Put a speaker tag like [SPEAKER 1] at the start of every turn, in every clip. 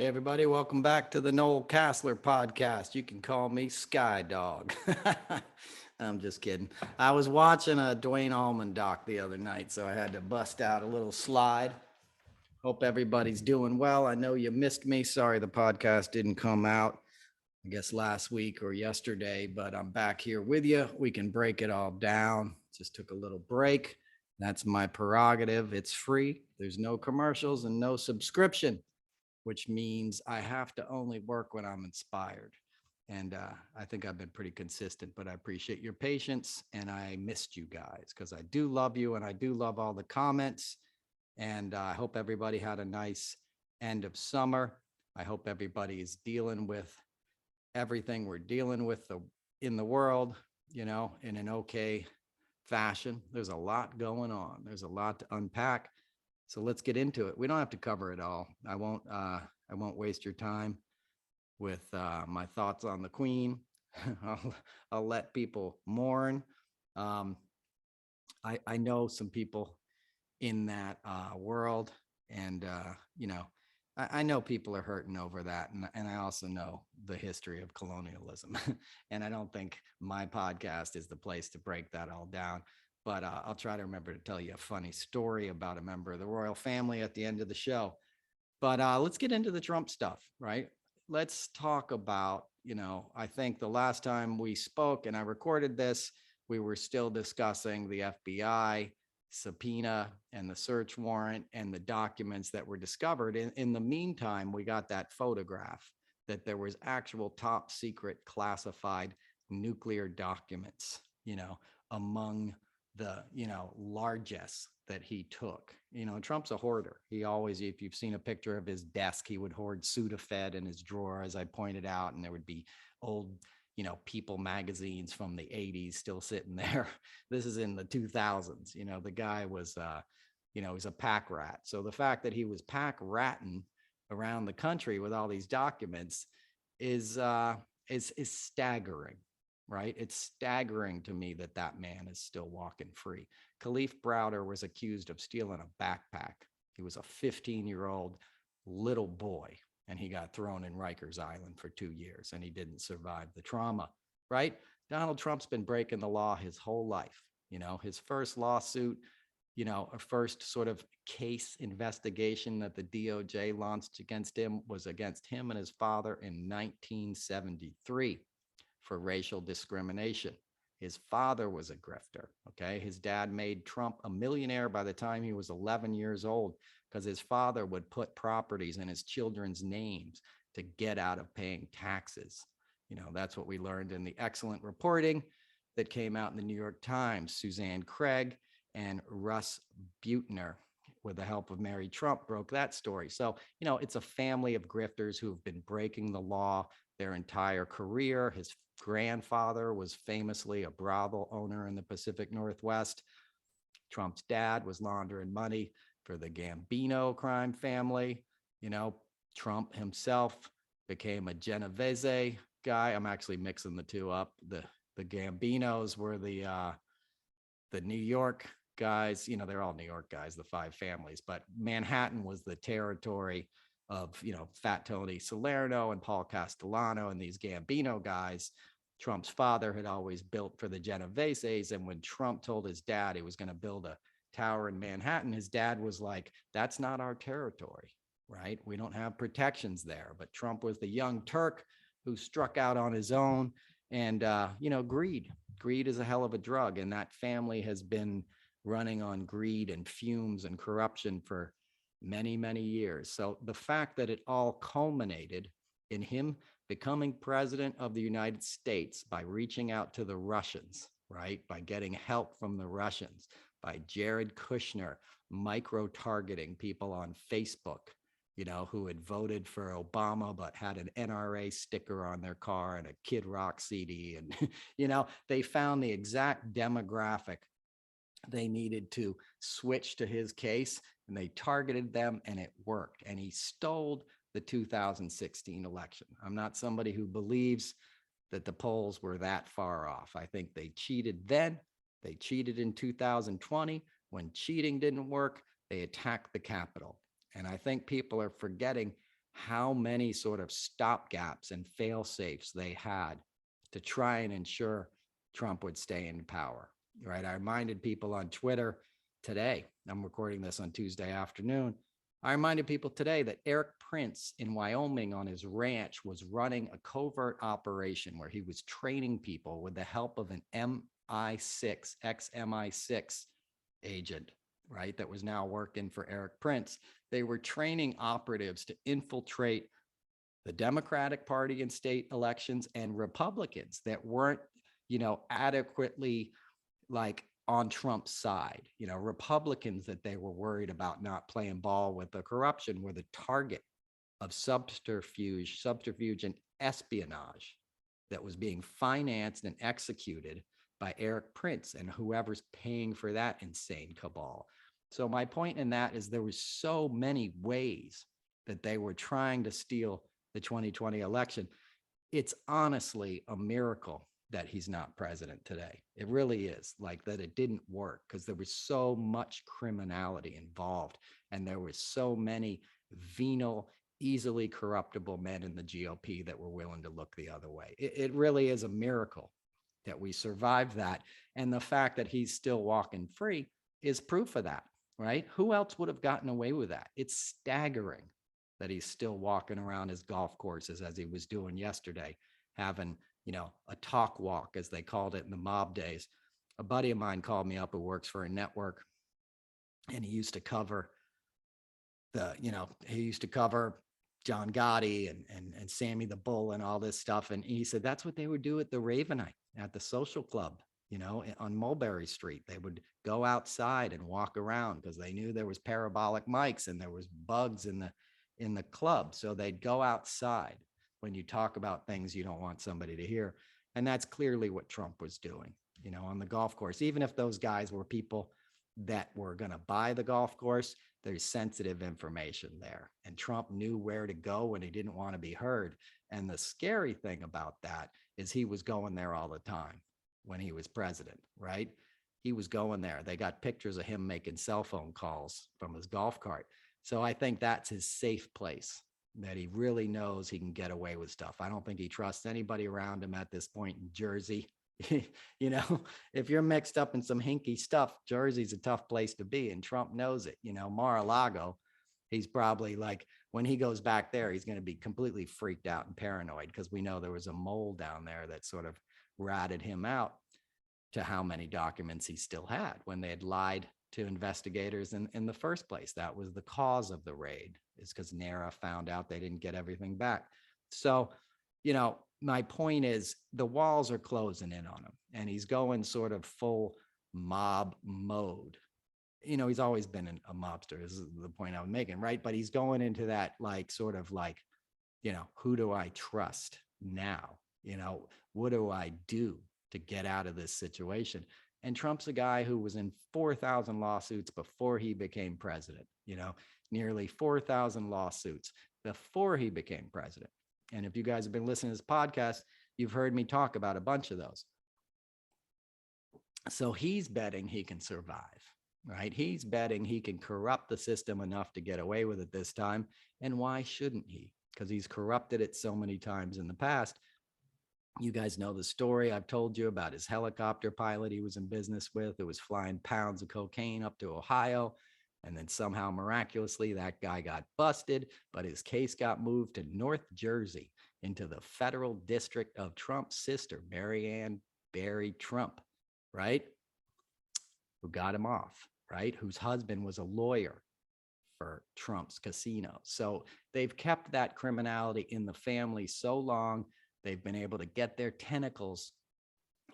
[SPEAKER 1] Hey, everybody, welcome back to the Noel Casler podcast. You can call me Sky Dog. I'm just kidding. I was watching a Dwayne Allman doc the other night, so I had to bust out a little slide. Hope everybody's doing well. I know you missed me. Sorry the podcast didn't come out, I guess, last week or yesterday, but I'm back here with you. We can break it all down. Just took a little break. That's my prerogative. It's free. There's no commercials and no subscription, which means I have to only work when I'm inspired. And I think I've been pretty consistent, but I appreciate your patience. And I missed you guys because I do love you and I do love all the comments. And I hope everybody had a nice end of summer. I hope everybody is dealing with everything we're dealing with in the world, in an okay fashion. There's a lot going on. There's a lot to unpack. So let's get into it. We don't have to cover it all. I won't waste your time with my thoughts on the Queen. I'll let people mourn. I know some people in that world, and I know people are hurting over that, and I also know the history of colonialism. And I don't think my podcast is the place to break that all down. But I'll try to remember to tell you a funny story about a member of the royal family at the end of the show. But let's get into the Trump stuff, right? Let's talk about, I think the last time we spoke and I recorded this, we were still discussing the FBI subpoena and the search warrant and the documents that were discovered. In the meantime, we got that photograph that there was actual top secret classified nuclear documents, among the largesse that he took. Trump's a hoarder. He always, if you've seen a picture of his desk, he would hoard Sudafed in his drawer, as I pointed out, and there would be old People magazines from the 80s still sitting there. This is in the 2000s. The guy was he's a pack rat. So the fact that he was pack ratting around the country with all these documents is staggering. Right? It's staggering to me that man is still walking free. Khalif Browder was accused of stealing a backpack. He was a 15-year-old little boy, and he got thrown in Rikers Island for 2 years, and he didn't survive the trauma, right? Donald Trump's been breaking the law his whole life. His first lawsuit, a first sort of case investigation that the DOJ launched against him was against him and his father in 1973. For racial discrimination. His father was a grifter, okay? His dad made Trump a millionaire by the time he was 11 years old because his father would put properties in his children's names to get out of paying taxes. That's what we learned in the excellent reporting that came out in the New York Times. Suzanne Craig and Russ Buettner, with the help of Mary Trump, broke that story. So, it's a family of grifters who have been breaking the law their entire career. His grandfather was famously a brothel owner in the Pacific Northwest. Trump's dad was laundering money for the Gambino crime family. Trump himself became a Genovese guy. I'm actually mixing the two up. The Gambinos were the New York guys. They're all New York guys, the five families, but Manhattan was the territory of, Fat Tony Salerno and Paul Castellano and these Gambino guys. Trump's father had always built for the Genoveses. And when Trump told his dad he was going to build a tower in Manhattan, his dad was like, that's not our territory, right? We don't have protections there. But Trump was the young Turk who struck out on his own. And, greed is a hell of a drug. And that family has been running on greed and fumes and corruption for many, many years. So the fact that it all culminated in him becoming president of the United States by reaching out to the Russians, right? By getting help from the Russians, by Jared Kushner micro-targeting people on Facebook, who had voted for Obama but had an NRA sticker on their car and a Kid Rock CD. And, they found the exact demographic they needed to switch to his case, and they targeted them, and it worked. And he stole the 2016 election. I'm not somebody who believes that the polls were that far off. I think they cheated then. They cheated in 2020. When cheating didn't work, they attacked the Capitol. And I think people are forgetting how many sort of stopgaps and fail safes they had to try and ensure Trump would stay in power, right? I reminded people on Twitter today, I'm recording this on Tuesday afternoon. I reminded people today that Eric Prince in Wyoming on his ranch was running a covert operation where he was training people with the help of an MI6, ex-MI6 agent, right, that was now working for Eric Prince. They were training operatives to infiltrate the Democratic Party in state elections and Republicans that weren't, adequately like on Trump's side. Republicans that they were worried about not playing ball with the corruption were the target of subterfuge and espionage that was being financed and executed by Eric Prince and whoever's paying for that insane cabal. So my point in that is there was so many ways that they were trying to steal the 2020 election. It's honestly a miracle that he's not president today. It really is, like, that it didn't work because there was so much criminality involved and there were so many venal, easily corruptible men in the GOP that were willing to look the other way. It really is a miracle that we survived that. And the fact that he's still walking free is proof of that, right? Who else would have gotten away with that? It's staggering that he's still walking around his golf courses as he was doing yesterday, having, a talk walk, as they called it in the mob days. A buddy of mine called me up who works for a network, and he used to cover John Gotti and Sammy the Bull and all this stuff. And he said that's what they would do at the Ravenite, at the social club, on Mulberry Street. They would go outside and walk around because they knew there was parabolic mics and there was bugs in the club. So they'd go outside when you talk about things you don't want somebody to hear. And that's clearly what Trump was doing, on the golf course. Even if those guys were people that were going to buy the golf course, there's sensitive information there. And Trump knew where to go when he didn't want to be heard. And the scary thing about that is he was going there all the time when he was president, right? He was going there. They got pictures of him making cell phone calls from his golf cart. So I think that's his safe place, that he really knows he can get away with stuff. I don't think he trusts anybody around him at this point in Jersey. If you're mixed up in some hinky stuff, Jersey's a tough place to be, and Trump knows it. Mar-a-Lago, he's probably like, when he goes back there, he's going to be completely freaked out and paranoid because we know there was a mole down there that sort of ratted him out to how many documents he still had when they had lied to investigators in the first place. That was the cause of the raid, is because NARA found out they didn't get everything back. So, my point is the walls are closing in on him and he's going sort of full mob mode. He's always been a mobster, this is the point I was making, right? But he's going into that who do I trust now? What do I do to get out of this situation? And Trump's a guy who was in 4,000 lawsuits before he became president, nearly 4,000 lawsuits before he became president. And if you guys have been listening to this podcast, you've heard me talk about a bunch of those. So he's betting he can survive, right? He's betting he can corrupt the system enough to get away with it this time. And why shouldn't he? Because he's corrupted it so many times in the past. You guys know the story I've told you about his helicopter pilot he was in business with, who was flying pounds of cocaine up to Ohio. And then somehow miraculously that guy got busted, but his case got moved to North Jersey into the federal district of Trump's sister, Marianne Barry Trump, right? Who got him off, right? Whose husband was a lawyer for Trump's casino. So they've kept that criminality in the family so long. They've been able to get their tentacles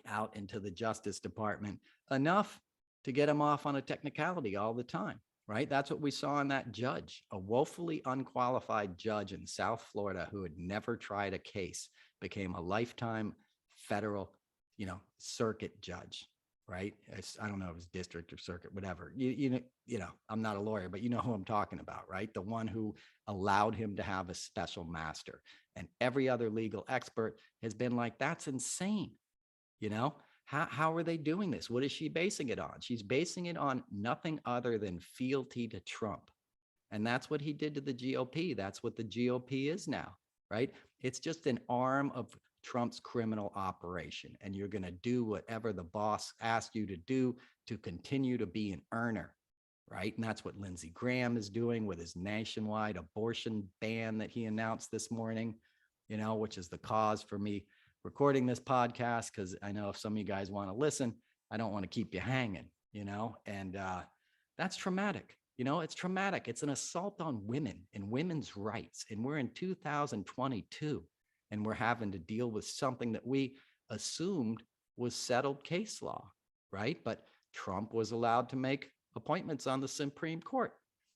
[SPEAKER 1] out into the Justice Department enough to get him off on a technicality all the time, right? That's what we saw in that judge, a woefully unqualified judge in South Florida who had never tried a case, became a lifetime federal, circuit judge, right? I don't know if it's district or circuit, whatever. I'm not a lawyer, but you know who I'm talking about, right? The one who allowed him to have a special master. And every other legal expert has been like, that's insane. How are they doing this? What is she basing it on? She's basing it on nothing other than fealty to Trump. And that's what he did to the GOP. That's what the GOP is now, right? It's just an arm of Trump's criminal operation. And you're going to do whatever the boss asked you to do to continue to be an earner, right? And that's what Lindsey Graham is doing with his nationwide abortion ban that he announced this morning, which is the cause for me recording this podcast, because I know if some of you guys want to listen, I don't want to keep you hanging, and that's traumatic. It's traumatic. It's an assault on women and women's rights. And we're in 2022, and we're having to deal with something that we assumed was settled case law, right? But Trump was allowed to make appointments on the Supreme Court.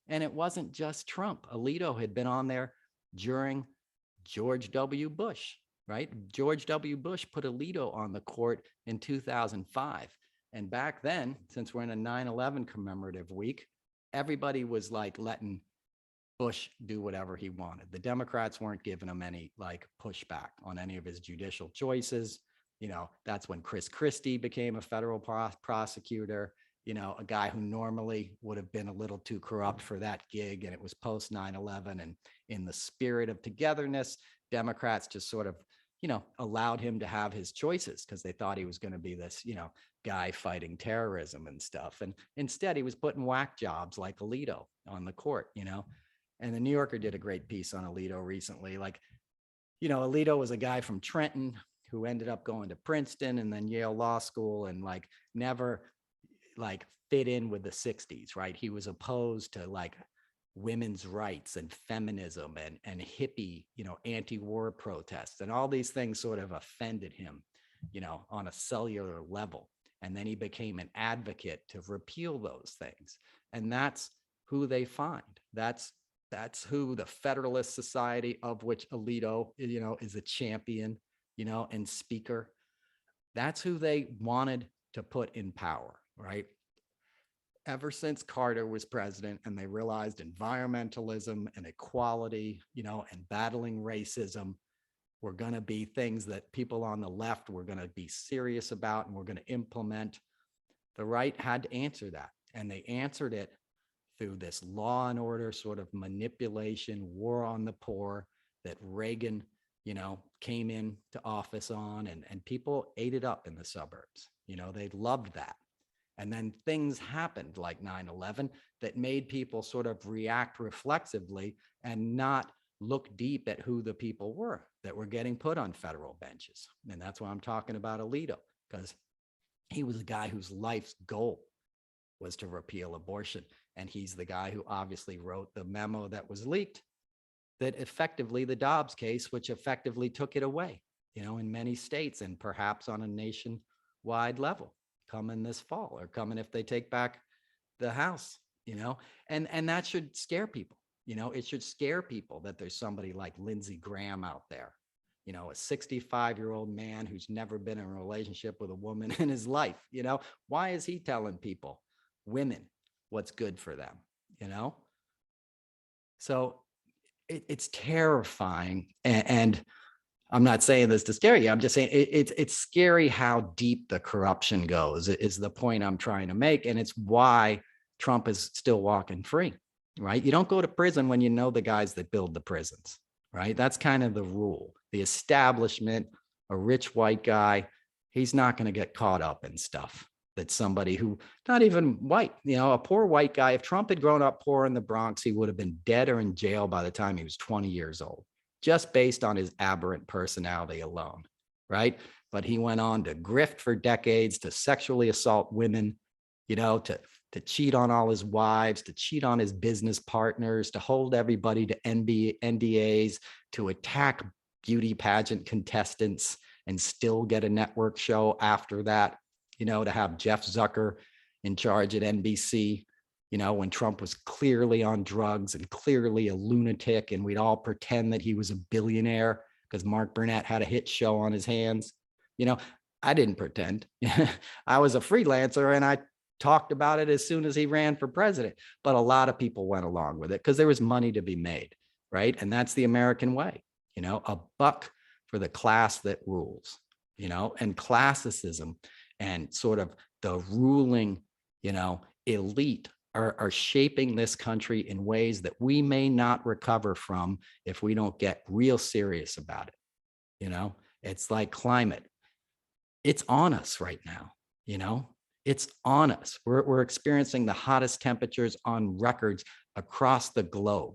[SPEAKER 1] And it wasn't just Trump. Alito had been on there during George W. Bush, right? George W. Bush put Alito on the court in 2005. And back then, since we're in a 9/11 commemorative week, everybody was like letting Bush do whatever he wanted. The Democrats weren't giving him any like pushback on any of his judicial choices. That's when Chris Christie became a federal prosecutor, a guy who normally would have been a little too corrupt for that gig. And it was post 9/11. And in the spirit of togetherness, Democrats just sort of, allowed him to have his choices because they thought he was going to be this, guy fighting terrorism and stuff. And instead, he was putting whack jobs like Alito on the court, And the New Yorker did a great piece on Alito recently. Like, Alito was a guy from Trenton who ended up going to Princeton and then Yale Law School and like never like fit in with the 60s, right? He was opposed to like women's rights and feminism and hippie, anti-war protests, and all these things sort of offended him, on a cellular level. And then he became an advocate to repeal those things. And that's who they find. That's who the Federalist Society, of which Alito, is a champion, and speaker. That's who they wanted to put in power, right? Ever since Carter was president and they realized environmentalism and equality, and battling racism were going to be things that people on the left were going to be serious about and were going to implement, the right had to answer that. And they answered it through this law and order sort of manipulation, war on the poor that Reagan, came into office on, and people ate it up in the suburbs. They loved that. And then things happened like 9/11 that made people sort of react reflexively and not look deep at who the people were that were getting put on federal benches. And that's why I'm talking about Alito, because he was a guy whose life's goal was to repeal abortion. And he's the guy who obviously wrote the memo that was leaked that effectively the Dobbs case, which effectively took it away, in many states and perhaps on a nationwide level, coming this fall or coming if they take back the House, and that should scare people. It should scare people that there's somebody like Lindsey Graham out there, a 65-year-old man who's never been in a relationship with a woman in his life. Why is he telling people, women, what's good for them? So it's terrifying. And I'm not saying this to scare you. I'm just saying it's scary how deep the corruption goes, is the point I'm trying to make. And it's why Trump is still walking free, right? You don't go to prison when you know the guys that build the prisons, right? That's kind of the rule. The establishment, a rich white guy, he's not going to get caught up in stuff that somebody who, not even white, a poor white guy, if Trump had grown up poor in the Bronx, he would have been dead or in jail by the time he was 20 years old. Just based on his aberrant personality alone, right? But he went on to grift for decades, to sexually assault women, to cheat on all his wives, to cheat on his business partners, to hold everybody to NDAs, to attack beauty pageant contestants and still get a network show after that, to have Jeff Zucker in charge at NBC, when Trump was clearly on drugs and clearly a lunatic, and we'd all pretend that he was a billionaire because Mark Burnett had a hit show on his hands. I didn't pretend. I was a freelancer and I talked about it as soon as he ran for president. But a lot of people went along with it because there was money to be made, right? And that's the American way, a buck for the class that rules, and classicism and sort of the ruling, elite are shaping this country in ways that we may not recover from if we don't get real serious about it. You know, it's like climate. It's on us right now. You know, it's on us. We're experiencing the hottest temperatures on records across the globe.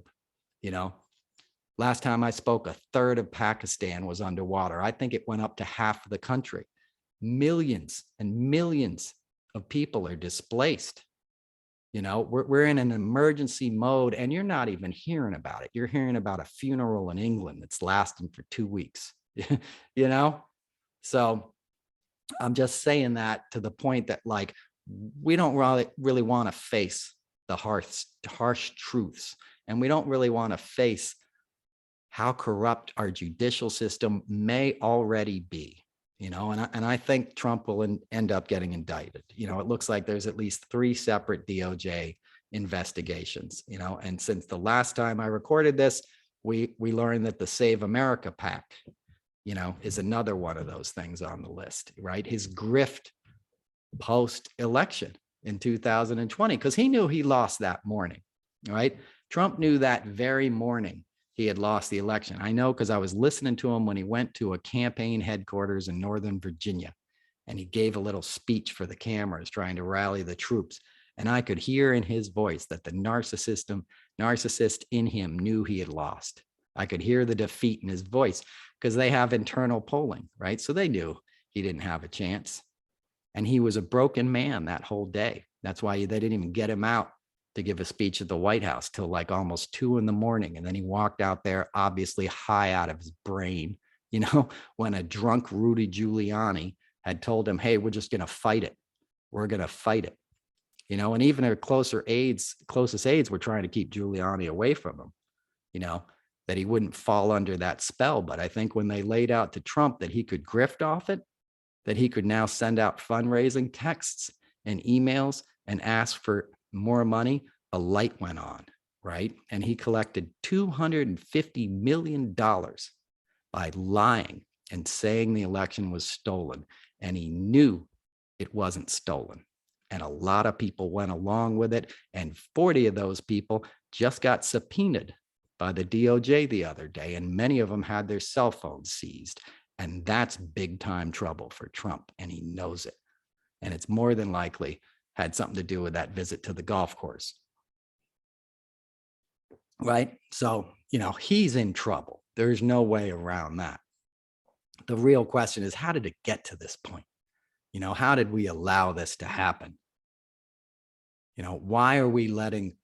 [SPEAKER 1] You know, last time I spoke, a third of Pakistan was underwater. I think it went up to half of the country. Millions and millions of people are displaced. You know, we're in an emergency mode, and you're not even hearing about it. You're hearing about a funeral in England that's lasting for 2 weeks. You know, so I'm just saying that to the point that, like, we don't really want to face the harsh truths, and we don't really want to face how corrupt our judicial system may already be. You know, and I think Trump will end up getting indicted. You know, it looks like there's at least 3 separate DOJ investigations. You know, and since the last time I recorded this, we learned that the Save America PAC, you know, is another one of those things on the list, right? His grift post-election in 2020, because he knew he lost that morning, right? Trump knew that very morning he had lost the election. I know because I was listening to him when he went to a campaign headquarters in Northern Virginia, and he gave a little speech for the cameras trying to rally the troops. And I could hear in his voice that the narcissist in him knew he had lost. I could hear the defeat in his voice because they have internal polling, right? So they knew he didn't have a chance. And he was a broken man that whole day. That's why they didn't even get him out to give a speech at the White House till like almost 2 a.m. And then he walked out there, obviously high out of his brain, you know, when a drunk Rudy Giuliani had told him, hey, we're just going to fight it. We're going to fight it. You know, and even their closest aides were trying to keep Giuliani away from him, you know, that he wouldn't fall under that spell. But I think when they laid out to Trump that he could grift off it, that he could now send out fundraising texts and emails and ask for more money, a light went on, right? And he collected $250 million by lying and saying the election was stolen. And he knew it wasn't stolen. And a lot of people went along with it. And 40 of those people just got subpoenaed by the DOJ the other day. And many of them had their cell phones seized. And that's big time trouble for Trump. And he knows it. And it's more than likely had something to do with that visit to the golf course. Right? So, you know, he's in trouble. There's no way around that. The real question is, how did it get to this point? You know, how did we allow this to happen? You know, why are we letting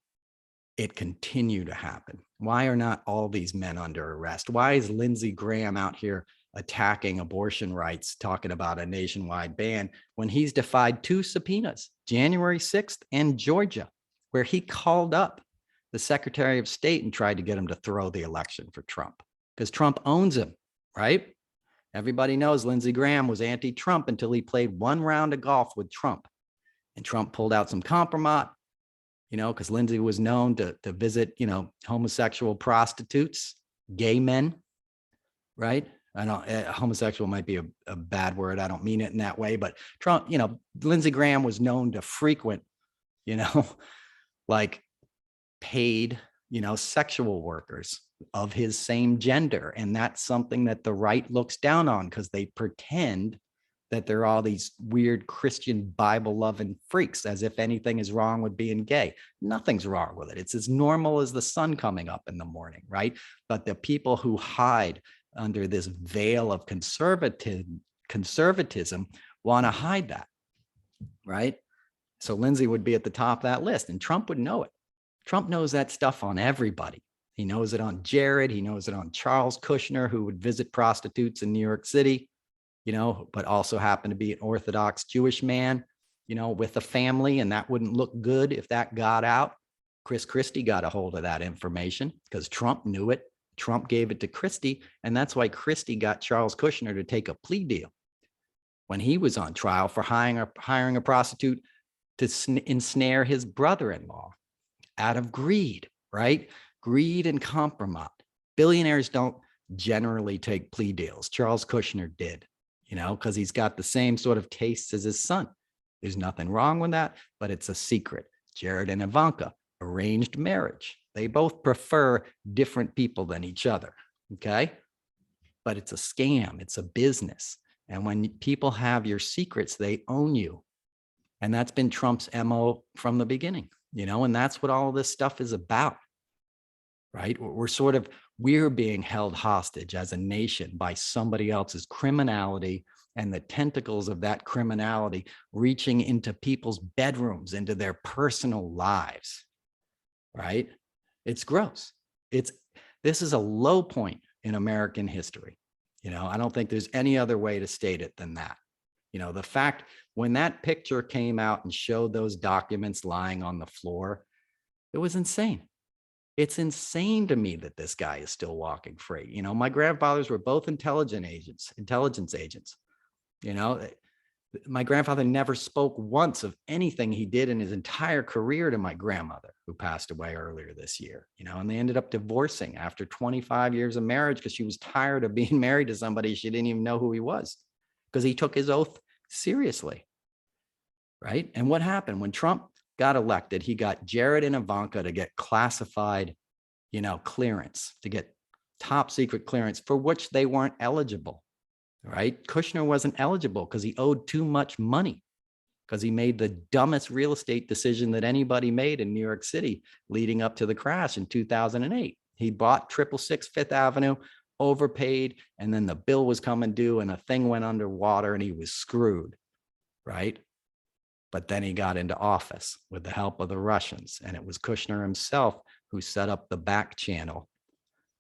[SPEAKER 1] it continue to happen? Why are not all these men under arrest? Why is Lindsey Graham out here attacking abortion rights, talking about a nationwide ban, when he's defied 2 subpoenas, January 6th and Georgia, where he called up the Secretary of State and tried to get him to throw the election for Trump because Trump owns him, right? Everybody knows Lindsey Graham was anti-Trump until he played 1 round of golf with Trump. And Trump pulled out some kompromat, you know, because Lindsey was known to visit, you know, homosexual prostitutes, gay men, right? I know homosexual might be a bad word. I don't mean it in that way, but Trump, you know, Lindsey Graham was known to frequent, you know, like paid, you know, sexual workers of his same gender. And that's something that the right looks down on because they pretend that they're all these weird Christian Bible loving freaks, as if anything is wrong with being gay. Nothing's wrong with it. It's as normal as the sun coming up in the morning, right? But the people who hide under this veil of conservatism want to hide that, right? So Lindsey would be at the top of that list and Trump would know it. Trump knows that stuff on everybody. He knows it on Jared. He knows it on Charles Kushner, who would visit prostitutes in New York City, you know, but also happened to be an Orthodox Jewish man, you know, with a family, and that wouldn't look good if that got out. Chris Christie got a hold of that information because Trump knew it. Trump gave it to Christie, and that's why Christie got Charles Kushner to take a plea deal when he was on trial for hiring a prostitute to ensnare his brother-in-law out of greed, right? Greed and kompromat. Billionaires don't generally take plea deals. Charles Kushner did, you know, because he's got the same sort of tastes as his son. There's nothing wrong with that, but it's a secret. Jared and Ivanka, arranged marriage. They both prefer different people than each other. Okay. But it's a scam. It's a business. And when people have your secrets, they own you. And that's been Trump's MO from the beginning, and that's what all of this stuff is about, right? We're being held hostage as a nation by somebody else's criminality and the tentacles of that criminality reaching into people's bedrooms, into their personal lives, right? It's gross. This is a low point in American history. I don't think there's any other way to state it than that. The fact when that picture came out and showed those documents lying on the floor, it was insane. It's insane to me that this guy is still walking free. My grandfathers were both intelligence agents. My grandfather never spoke once of anything he did in his entire career to my grandmother, who passed away earlier this year, and they ended up divorcing after 25 years of marriage because she was tired of being married to somebody she didn't even know who he was, because he took his oath seriously, right? And what happened when Trump got elected? He got Jared and Ivanka to get classified, clearance, to get top secret clearance for which they weren't eligible, right? Kushner wasn't eligible because he owed too much money, because he made the dumbest real estate decision that anybody made in New York City leading up to the crash in 2008. He bought 666 Fifth Avenue, overpaid, and then the bill was coming due and a thing went underwater and he was screwed, right? But then he got into office with the help of the Russians, and it was Kushner himself who set up the back channel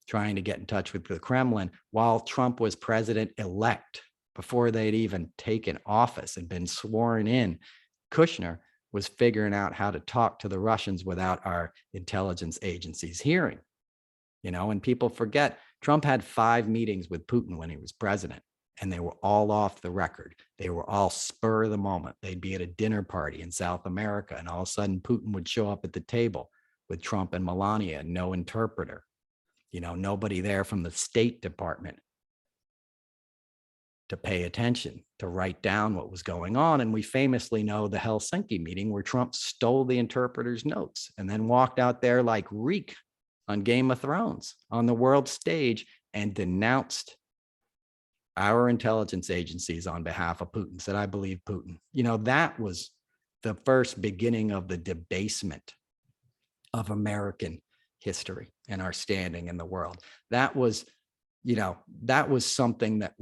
[SPEAKER 1] trying to get in touch with the Kremlin while Trump was president-elect. Before they'd even taken office and been sworn in, Kushner was figuring out how to talk to the Russians without our intelligence agencies hearing. And people forget, Trump had 5 meetings with Putin when he was president, and they were all off the record. They were all spur of the moment. They'd be at a dinner party in South America, and all of a sudden Putin would show up at the table with Trump and Melania, and no interpreter, nobody there from the State Department to pay attention, to write down what was going on. And we famously know the Helsinki meeting where Trump stole the interpreter's notes and then walked out there like Reek on Game of Thrones on the world stage and denounced our intelligence agencies on behalf of Putin, said, I believe Putin. That was the first beginning of the debasement of American history and our standing in the world. That was something that,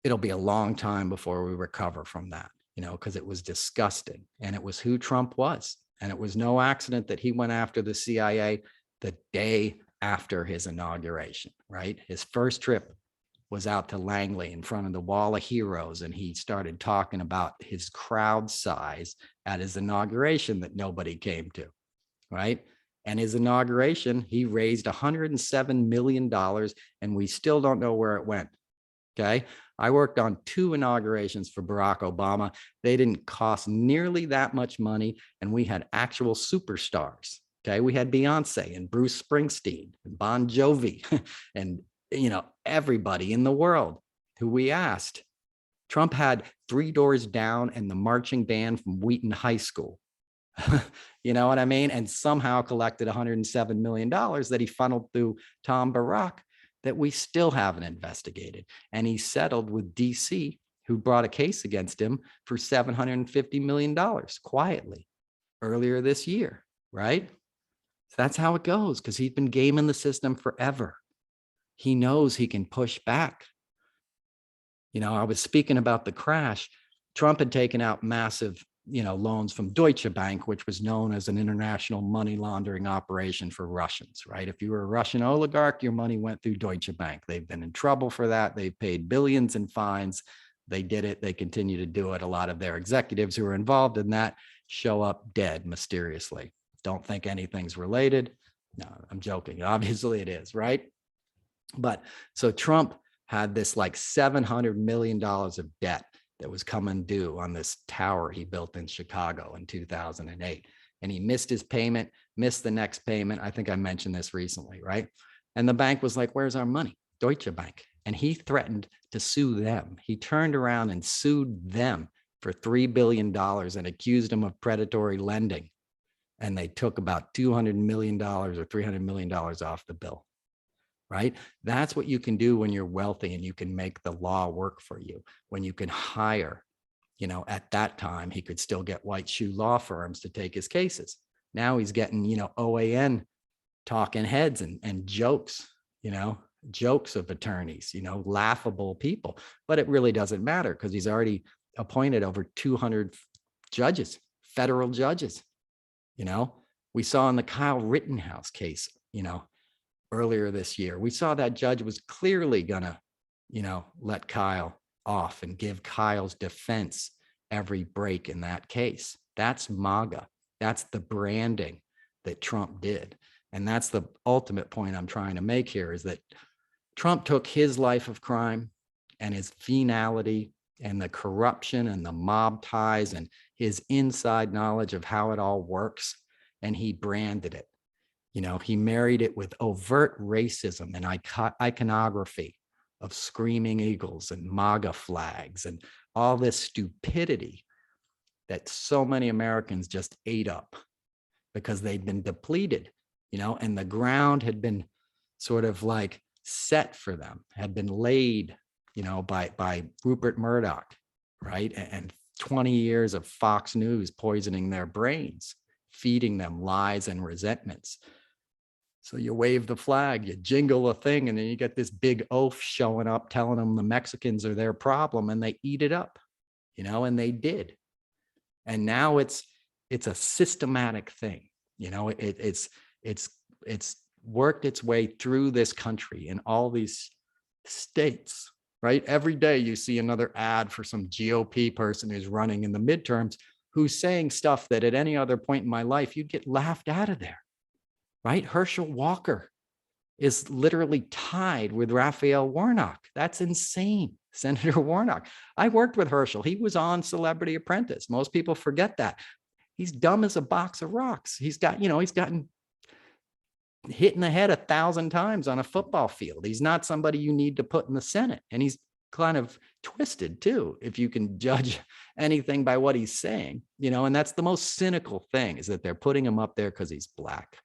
[SPEAKER 1] it'll be a long time before we recover from that, because it was disgusting, and it was who Trump was. And it was no accident that he went after the CIA the day after his inauguration, right? His first trip was out to Langley in front of the Wall of Heroes, and he started talking about his crowd size at his inauguration that nobody came to, right? And his inauguration, he raised $107 million, and we still don't know where it went. Okay. I worked on 2 inaugurations for Barack Obama. They didn't cost nearly that much money, and we had actual superstars. Okay. We had Beyonce and Bruce Springsteen and Bon Jovi and, everybody in the world who we asked. Trump had 3 Doors Down and the marching band from Wheaton High School. You know what I mean? And somehow collected $107 million that he funneled through Tom Barack that we still haven't investigated. And he settled with DC, who brought a case against him for $750 million quietly earlier this year, right? So that's how it goes, because he's been gaming the system forever. He knows he can push back. I was speaking about the crash. Trump had taken out massive loans from Deutsche Bank, which was known as an international money laundering operation for Russians, right? If you were a Russian oligarch, your money went through Deutsche Bank. They've been in trouble for that. They've paid billions in fines. They did it. They continue to do it. A lot of their executives who are involved in that show up dead mysteriously. Don't think anything's related. No, I'm joking. Obviously it is, right? But so Trump had this like $700 million of debt that was coming due on this tower he built in Chicago in 2008. And he missed his payment, missed the next payment. I think I mentioned this recently, right? And the bank was like, where's our money? Deutsche Bank. And he threatened to sue them. He turned around and sued them for $3 billion and accused him of predatory lending. And they took about $200 million or $300 million off the bill, right? That's what you can do when you're wealthy and you can make the law work for you. When you can hire, at that time, he could still get white shoe law firms to take his cases. Now he's getting, OAN talking heads and jokes, jokes of attorneys, laughable people. But it really doesn't matter because he's already appointed over 200 judges, federal judges. We saw in the Kyle Rittenhouse case, earlier this year, we saw that judge was clearly gonna, let Kyle off and give Kyle's defense every break in that case. That's MAGA. That's the branding that Trump did. And that's the ultimate point I'm trying to make here, is that Trump took his life of crime and his venality and the corruption and the mob ties and his inside knowledge of how it all works, and he branded it. He married it with overt racism and iconography of screaming eagles and MAGA flags and all this stupidity that so many Americans just ate up because they'd been depleted, and the ground had been sort of like set for them, had been laid, by Rupert Murdoch, right? And 20 years of Fox News poisoning their brains, feeding them lies and resentments. So you wave the flag, you jingle a thing, and then you get this big oaf showing up telling them the Mexicans are their problem, and they eat it up, and they did. And now it's a systematic thing. It's worked its way through this country in all these states, right? Every day you see another ad for some GOP person who's running in the midterms who's saying stuff that at any other point in my life, you'd get laughed out of there, right? Herschel Walker is literally tied with Raphael Warnock. That's insane. Senator Warnock. I worked with Herschel. He was on Celebrity Apprentice. Most people forget that. He's dumb as a box of rocks. He's gotten hit in the head 1,000 times on a football field. He's not somebody you need to put in the Senate. And he's kind of twisted too, if you can judge anything by what he's saying, and that's the most cynical thing, is that they're putting him up there because he's Black,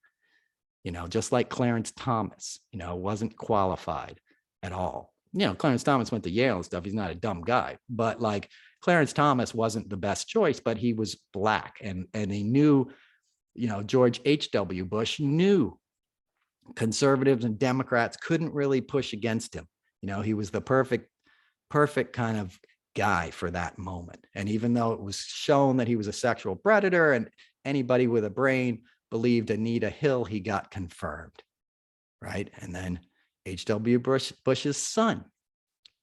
[SPEAKER 1] just like Clarence Thomas, wasn't qualified at all. Clarence Thomas went to Yale and stuff. He's not a dumb guy, but like Clarence Thomas wasn't the best choice, but he was Black, and he knew, George H.W. Bush knew conservatives and Democrats couldn't really push against him. He was the perfect kind of guy for that moment. And even though it was shown that he was a sexual predator and anybody with a brain believed Anita Hill, he got confirmed, right? And then H.W. Bush's son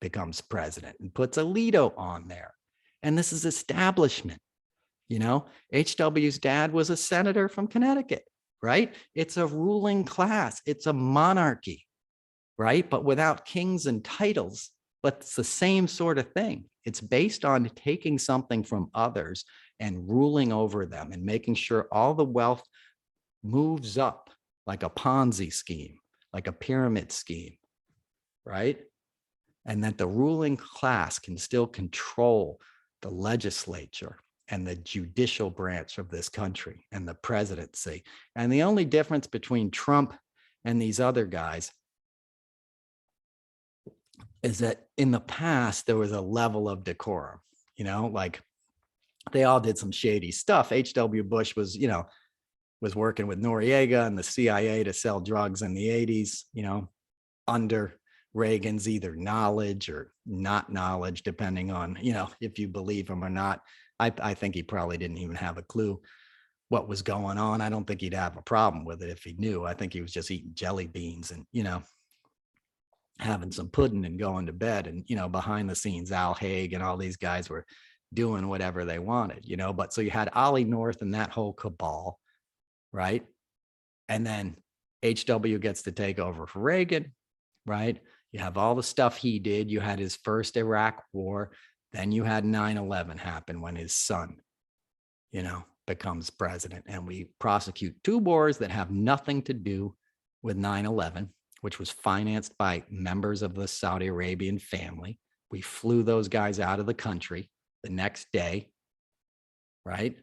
[SPEAKER 1] becomes president and puts Alito on there. And this is establishment. H.W.'s dad was a senator from Connecticut, right? It's a ruling class. It's a monarchy, right? But without kings and titles, but it's the same sort of thing. It's based on taking something from others and ruling over them and making sure all the wealth moves up like a Ponzi scheme, like a pyramid scheme, right? And that the ruling class can still control the legislature and the judicial branch of this country and the presidency. And the only difference between Trump and these other guys is that in the past, there was a level of decorum, like they all did some shady stuff. H.W. Bush was, was working with Noriega and the CIA to sell drugs in the 80s, under Reagan's either knowledge or not knowledge, depending on, if you believe him or not. I think he probably didn't even have a clue what was going on. I don't think he'd have a problem with it if he knew. I think he was just eating jelly beans and, having some pudding and going to bed. And, behind the scenes, Al Haig and all these guys were doing whatever they wanted, but so you had Ollie North and that whole cabal, right? And then HW gets to take over for Reagan, right? You have all the stuff he did. You had his first Iraq war. Then you had 9/11 happen when his son, becomes president. And we prosecute two wars that have nothing to do with 9/11, which was financed by members of the Saudi Arabian family. We flew those guys out of the country, the next day, right?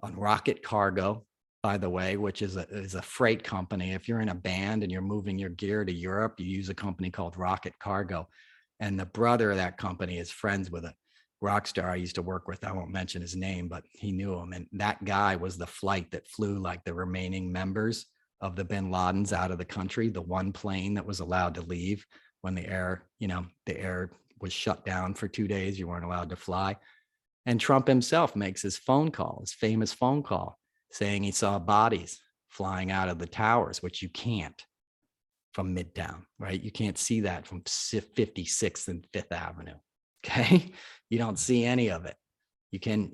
[SPEAKER 1] On Rocket Cargo, by the way, which is a freight company. If you're in a band and you're moving your gear to Europe, you use a company called Rocket Cargo. And the brother of that company is friends with a rock star I used to work with. I won't mention his name, but he knew him. And that guy was the flight that flew like the remaining members of the bin Ladens out of the country, the one plane that was allowed to leave when the air was shut down for 2 days. You weren't allowed to fly. And Trump himself makes his phone call, his famous phone call, saying he saw bodies flying out of the towers, which you can't from Midtown, right? You can't see that from 56th and 5th Avenue. Okay. You don't see any of it. You can,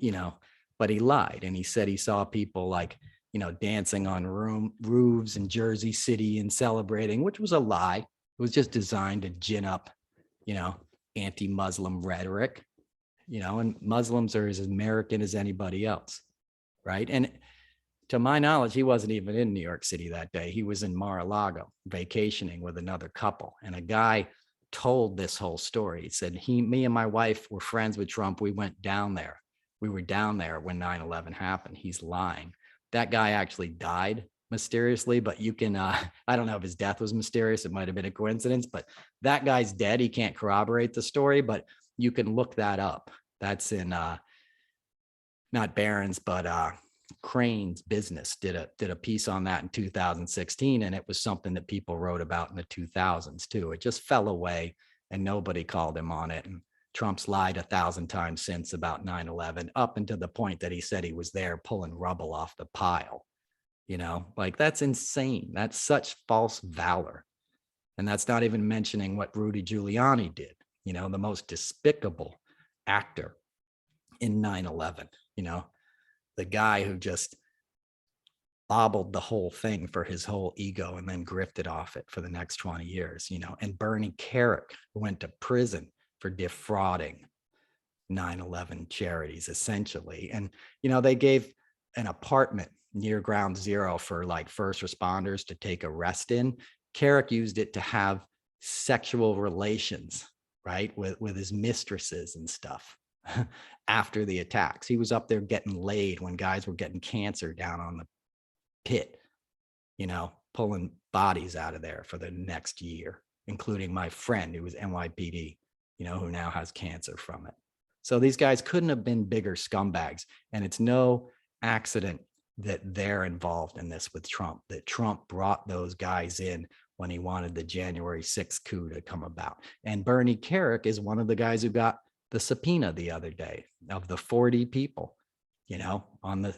[SPEAKER 1] but he lied. And he said he saw people like, dancing on roofs in Jersey City and celebrating, which was a lie. It was just designed to gin up, anti-Muslim rhetoric, and Muslims are as American as anybody else. Right. And to my knowledge, he wasn't even in New York City that day. He was in Mar-a-Lago vacationing with another couple. And a guy told this whole story. He said, me and my wife were friends with Trump. We went down there. We were down there when 9/11 happened. He's lying. That guy actually died mysteriously, but you can, I don't know if his death was mysterious. It might've been a coincidence, but that guy's dead. He can't corroborate the story, but you can look that up. That's in, not Barron's, but Crane's Business did a piece on that in 2016, and it was something that people wrote about in the 2000s too. It just fell away, and nobody called him on it. And Trump's lied 1,000 times since about 9/11, up until the point that he said he was there pulling rubble off the pile. Like that's insane. That's such false valor, and that's not even mentioning what Rudy Giuliani did. The most despicable actor in 9/11. The guy who just bobbled the whole thing for his whole ego and then grifted off it for the next 20 years, and Bernie Kerik went to prison for defrauding 9/11 charities, essentially. And, they gave an apartment near Ground Zero for like first responders to take a rest in. Kerik used it to have sexual relations, right, with his mistresses and stuff. After the attacks, he was up there getting laid when guys were getting cancer down on the pit, pulling bodies out of there for the next year, including my friend who was NYPD, who now has cancer from it. So these guys couldn't have been bigger scumbags. And it's no accident that they're involved in this with Trump, that Trump brought those guys in when he wanted the January 6th coup to come about. And Bernie Kerik is one of the guys who got the subpoena the other day of the 40 people, on the,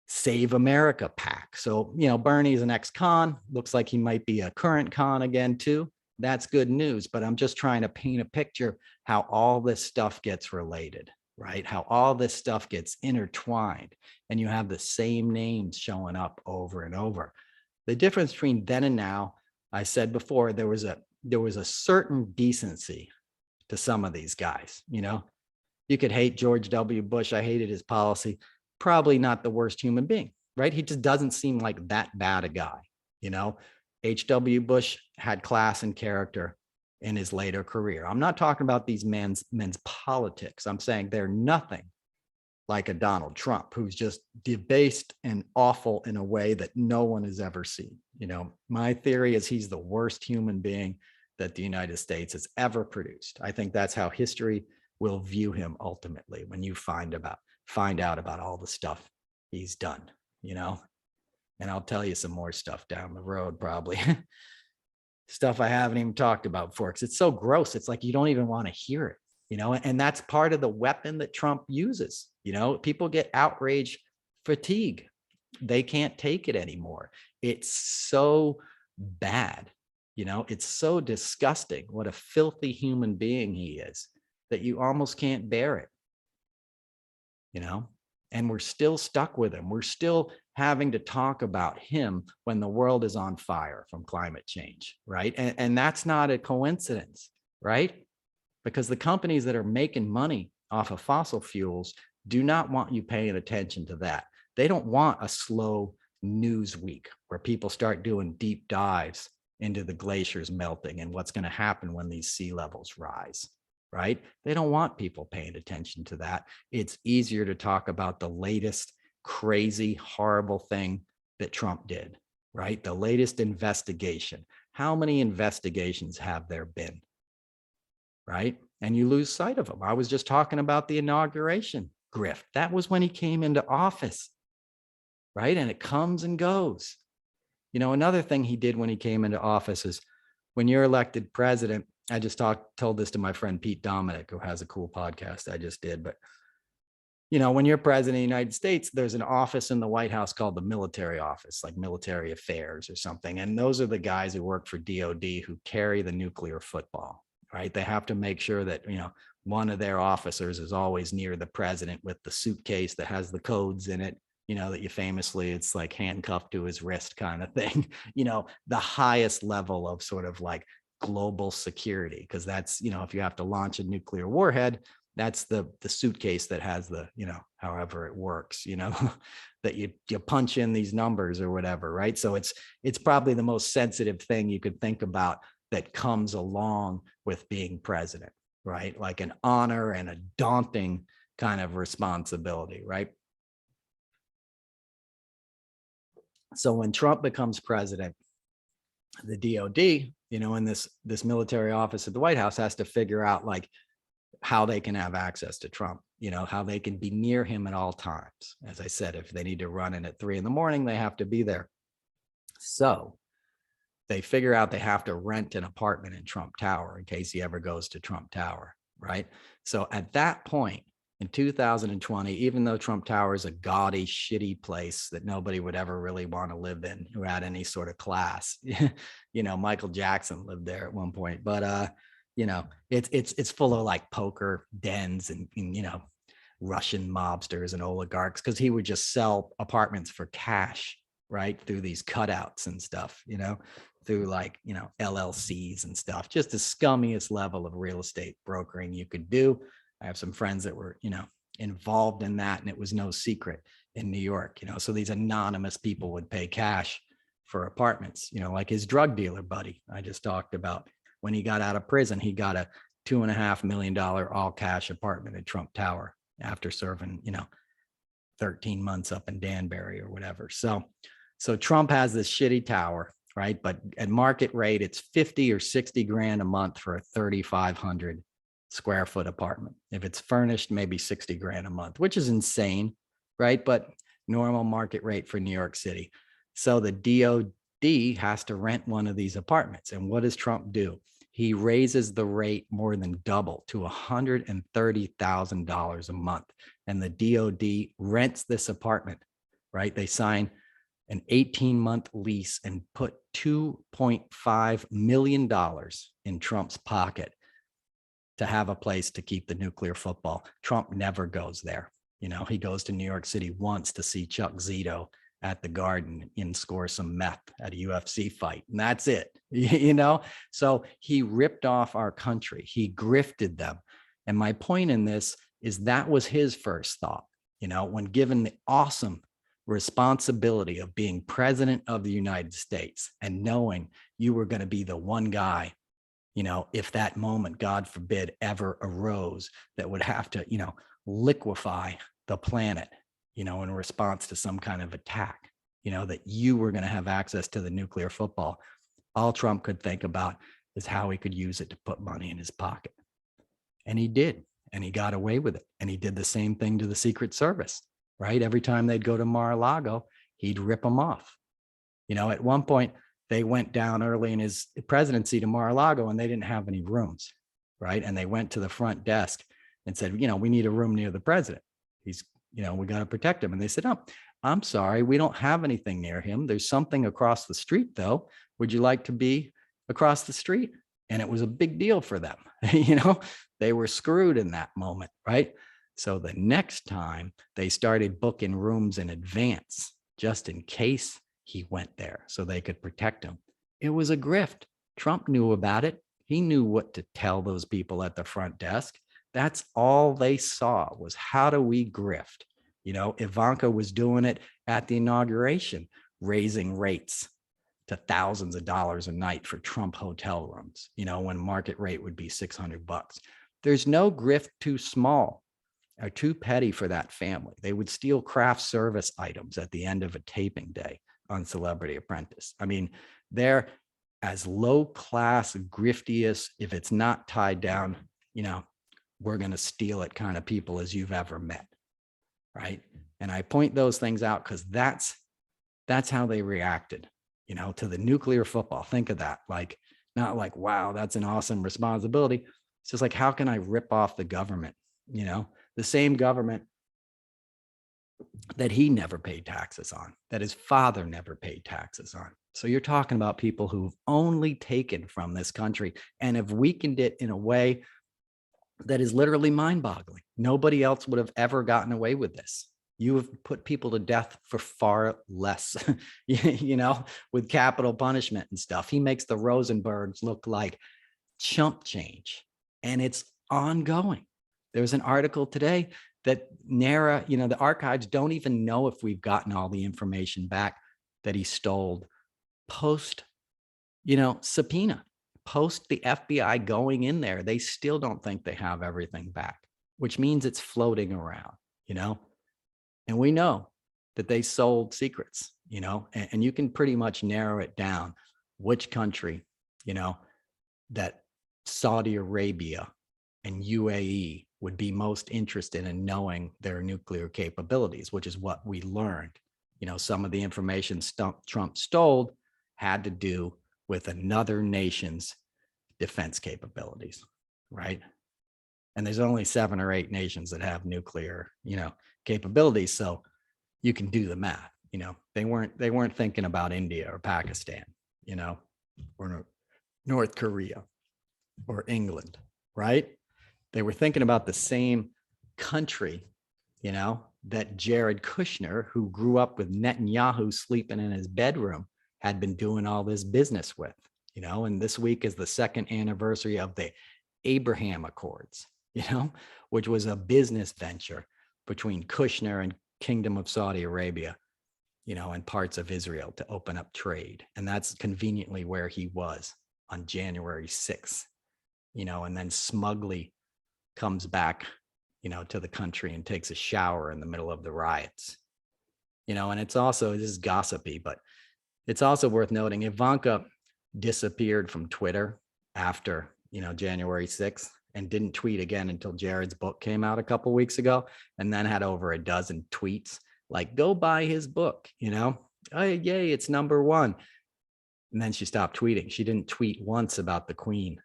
[SPEAKER 1] Save America PAC. So, Bernie's an ex-con, looks like he might be a current con again too. That's good news, but I'm just trying to paint a picture how all this stuff gets related, right? How all this stuff gets intertwined, and you have the same names showing up over and over. The difference between then and now, I said before, there was a certain decency to some of these guys. You could hate George W. Bush. I hated his policy. Probably not the worst human being, right? He just doesn't seem like that bad a guy. H.W. Bush had class and character in his later career. I'm not talking about these men's politics. I'm saying they're nothing like a Donald Trump, who's just debased and awful in a way that no one has ever seen. My theory is he's the worst human being that the United States has ever produced. I think that's how history will view him ultimately, when you find out about all the stuff he's done, and I'll tell you some more stuff down the road, probably stuff I haven't even talked about before, because it's so gross. It's like, you don't even want to hear it, and that's part of the weapon that Trump uses. People get outrage fatigue. They can't take it anymore. It's so bad. It's so disgusting what a filthy human being he is that you almost can't bear it, and we're still stuck with him. We're still having to talk about him when the world is on fire from climate change, right? And that's not a coincidence, right? Because the companies that are making money off of fossil fuels do not want you paying attention to that. They don't want a slow news week where people start doing deep dives into the glaciers melting and what's going to happen when these sea levels rise. right? They don't want people paying attention to that. It's easier to talk about the latest crazy, horrible thing that Trump did, right? The latest investigation. How many investigations have there been, right? And you lose sight of them. I was just talking about the inauguration grift. That was when he came into office, right? And it comes and goes. You know, another thing he did when he came into office is when you're elected president, I just told this to my friend Pete Dominic, who has a cool podcast I just did. But, you know, when you're president of the United States, there's an office in the White House called the military office, like military affairs or something. And those are the guys who work for DOD who carry the nuclear football, right? They have to make sure that, you know, one of their officers is always near the president with the suitcase that has the codes in it, you know, that you famously, it's like handcuffed to his wrist kind of thing, you know, the highest level of sort of like global security, because that's, you know, if you have to launch a nuclear warhead, that's the suitcase that has the, you know, however it works, you know, that you punch in these numbers or whatever, right? So it's probably the most sensitive thing you could think about that comes along with being president, right? Like an honor and a daunting kind of responsibility, right? So when Trump becomes president, the DOD, you know, in this military office at the White House has to figure out like how they can have access to Trump, you know, how they can be near him at all times. As I said, if they need to run in at 3 a.m, they have to be there. So they figure out they have to rent an apartment in Trump Tower in case he ever goes to Trump Tower, right? So at that point in 2020, even though Trump Tower is a gaudy, shitty place that nobody would ever really want to live in who had any sort of class, you know, Michael Jackson lived there at one point, but you know, it's full of like poker dens and you know, Russian mobsters and oligarchs, because he would just sell apartments for cash, right, through these cutouts and stuff, you know, through like, you know, LLCs and stuff, just the scummiest level of real estate brokering you could do. I have some friends that were, you know, involved in that, and it was no secret in New York, you know, so these anonymous people would pay cash for apartments, you know, like his drug dealer buddy I just talked about. When he got out of prison, he got a $2.5 million all cash apartment at Trump Tower after serving, you know, 13 months up in Danbury or whatever. So Trump has this shitty tower, right? But at market rate, it's 50 or 60 grand a month for a 3,500 square foot apartment. If it's furnished, maybe 60 grand a month, which is insane, right? But normal market rate for New York City. So the DOD has to rent one of these apartments. And what does Trump do? He raises the rate more than double to $130,000 a month. And the DOD rents this apartment, right? They sign an 18-month lease and put $2.5 million in Trump's pocket to have a place to keep the nuclear football. Trump never goes there. You know, he goes to New York City once to see Chuck Zito at the Garden and score some meth at a UFC fight. And that's it, you know? So he ripped off our country. He grifted them. And my point in this is that was his first thought, you know, when given the awesome responsibility of being president of the United States and knowing you were going to be the one guy, you know, if that moment, God forbid, ever arose that would have to, you know, liquefy the planet, you know, in response to some kind of attack, you know, that you were going to have access to the nuclear football. All Trump could think about is how he could use it to put money in his pocket. And he did, and he got away with it. And he did the same thing to the Secret Service, right? Every time they'd go to Mar-a-Lago, he'd rip them off. You know, at one point, they went down early in his presidency to Mar-a-Lago and they didn't have any rooms, right? And they went to the front desk and said, you know, we need a room near the president. He's, you know, we got to protect him. And they said, oh, I'm sorry, we don't have anything near him. There's something across the street though. Would you like to be across the street? And it was a big deal for them. You know, they were screwed in that moment, right? So the next time they started booking rooms in advance, just in case he went there so they could protect him. It was a grift. Trump knew about it. He knew what to tell those people at the front desk. That's all they saw was, how do we grift? You know, Ivanka was doing it at the inauguration, raising rates to thousands of dollars a night for Trump hotel rooms, you know, when market rate would be $600. There's no grift too small or too petty for that family. They would steal craft service items at the end of a taping day on Celebrity Apprentice. I mean, they're as low class, griftiest, if it's not tied down, we're going to steal it kind of people as you've ever met. Right. And I point those things out because that's how they reacted, to the nuclear football. Think of that. Like, not like, wow, that's an awesome responsibility. It's just like, how can I rip off the government? The same government that he never paid taxes on, that his father never paid taxes on. So you're talking about people who've only taken from this country and have weakened it in a way that is literally mind-boggling. Nobody else would have ever gotten away with this. You have put people to death for far less, with capital punishment and stuff. He makes the Rosenbergs look like chump change, and it's ongoing. There's an article today that NARA, the archives don't even know if we've gotten all the information back that he stole post, subpoena, post the FBI going in there. They still don't think they have everything back, which means it's floating around, and we know that they sold secrets, and you can pretty much narrow it down which country, that Saudi Arabia and UAE would be most interested in knowing their nuclear capabilities, which is what we learned. Some of the information Trump stole had to do with another nation's defense capabilities, right? And there's only 7 or 8 nations that have nuclear, capabilities. So you can do the math. They weren't thinking about India or Pakistan, or North Korea or England, right? They were thinking about the same country, that Jared Kushner, who grew up with Netanyahu sleeping in his bedroom, had been doing all this business with, and this week is the 2nd anniversary of the Abraham Accords, which was a business venture between Kushner and Kingdom of Saudi Arabia, and parts of Israel to open up trade. And that's conveniently where he was on January 6th, and then smugly comes back, to the country and takes a shower in the middle of the riots, and it's also, this is gossipy, but it's also worth noting Ivanka disappeared from Twitter after, January 6th and didn't tweet again until Jared's book came out a couple weeks ago, and then had over a dozen tweets like, go buy his book, oh, yay, it's #1. And then she stopped tweeting. She didn't tweet once about the Queen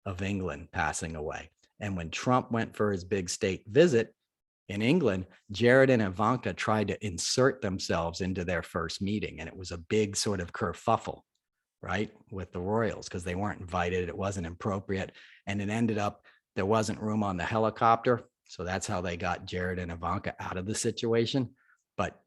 [SPEAKER 1] of England passing away. And when Trump went for his big state visit in England, Jared and Ivanka tried to insert themselves into their first meeting. And it was a big sort of kerfuffle, right, with the royals, because they weren't invited. It wasn't appropriate. And it ended up, there wasn't room on the helicopter. So that's how they got Jared and Ivanka out of the situation. But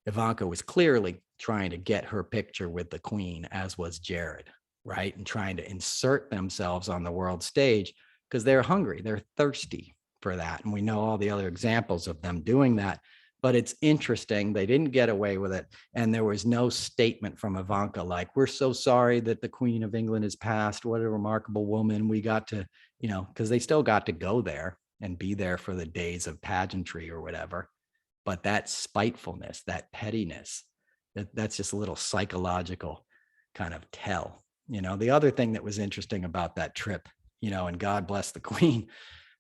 [SPEAKER 1] Ivanka was clearly trying to get her picture with the Queen, as was Jared, right? And trying to insert themselves on the world stage because they're hungry, they're thirsty for that. And we know all the other examples of them doing that. But it's interesting, they didn't get away with it. And there was no statement from Ivanka like, we're so sorry that the Queen of England has passed. What a remarkable woman. We got to, because they still got to go there and be there for the days of pageantry or whatever. But that spitefulness, that pettiness, that's just a little psychological kind of tell. The other thing that was interesting about that trip, and God bless the Queen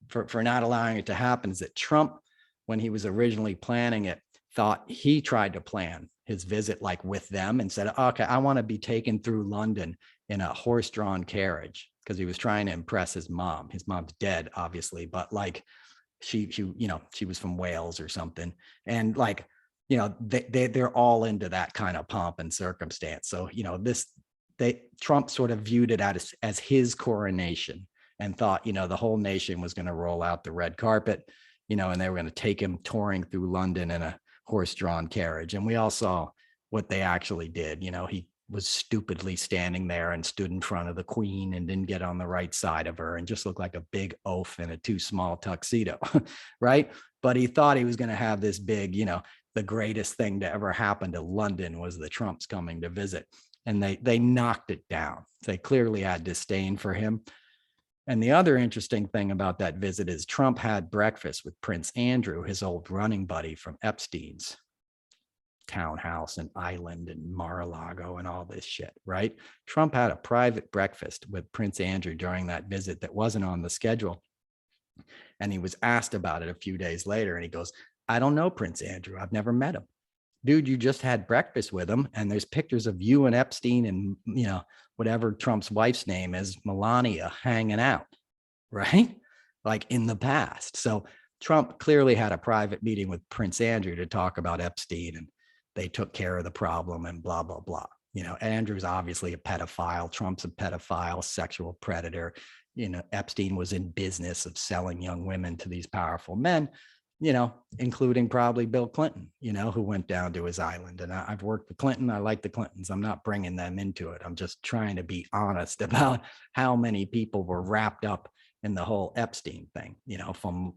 [SPEAKER 1] for not allowing it to happen, is that Trump, when he was originally planning it, thought he tried to plan his visit like with them and said, okay, I want to be taken through London in a horse-drawn carriage, because he was trying to impress his mom. His mom's dead, obviously, but like she was from Wales or something. And like, they're all into that kind of pomp and circumstance. So, Trump sort of viewed it as his coronation and thought, the whole nation was going to roll out the red carpet, and they were going to take him touring through London in a horse-drawn carriage. And we all saw what they actually did. He was stupidly standing there and stood in front of the Queen and didn't get on the right side of her and just looked like a big oaf in a too small tuxedo, right? But he thought he was going to have this big, the greatest thing to ever happen to London was the Trumps coming to visit. And they knocked it down. They clearly had disdain for him. And the other interesting thing about that visit is Trump had breakfast with Prince Andrew, his old running buddy from Epstein's townhouse and island and Mar-a-Lago and all this shit, right? Trump had a private breakfast with Prince Andrew during that visit that wasn't on the schedule. And he was asked about it a few days later. And he goes, I don't know Prince Andrew. I've never met him. Dude, you just had breakfast with him. And there's pictures of you and Epstein and, whatever Trump's wife's name is, Melania, hanging out, right? Like in the past. So Trump clearly had a private meeting with Prince Andrew to talk about Epstein, and they took care of the problem and blah, blah, blah. Andrew's obviously a pedophile. Trump's a pedophile, sexual predator. Epstein was in business of selling young women to these powerful men, including probably Bill Clinton, who went down to his island. And I've worked with Clinton. I like the Clintons. I'm not bringing them into it. I'm just trying to be honest about how many people were wrapped up in the whole Epstein thing, from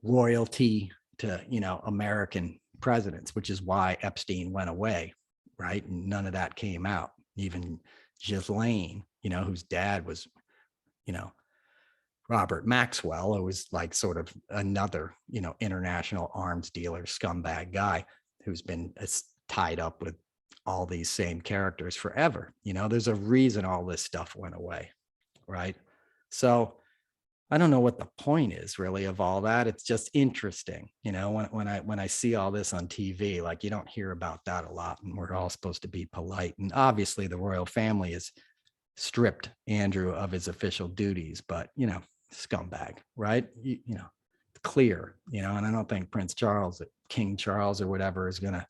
[SPEAKER 1] royalty to, American presidents, which is why Epstein went away, right? And none of that came out. Even Ghislaine, whose dad was, Robert Maxwell, who was like sort of another, international arms dealer, scumbag guy who's been tied up with all these same characters forever. There's a reason all this stuff went away, right? So I don't know what the point is really of all that. It's just interesting, when I see all this on TV, like you don't hear about that a lot, and we're all supposed to be polite. And obviously the royal family is stripped Andrew of his official duties, but scumbag, right? Clear, and I don't think Prince Charles, King Charles or whatever, is going to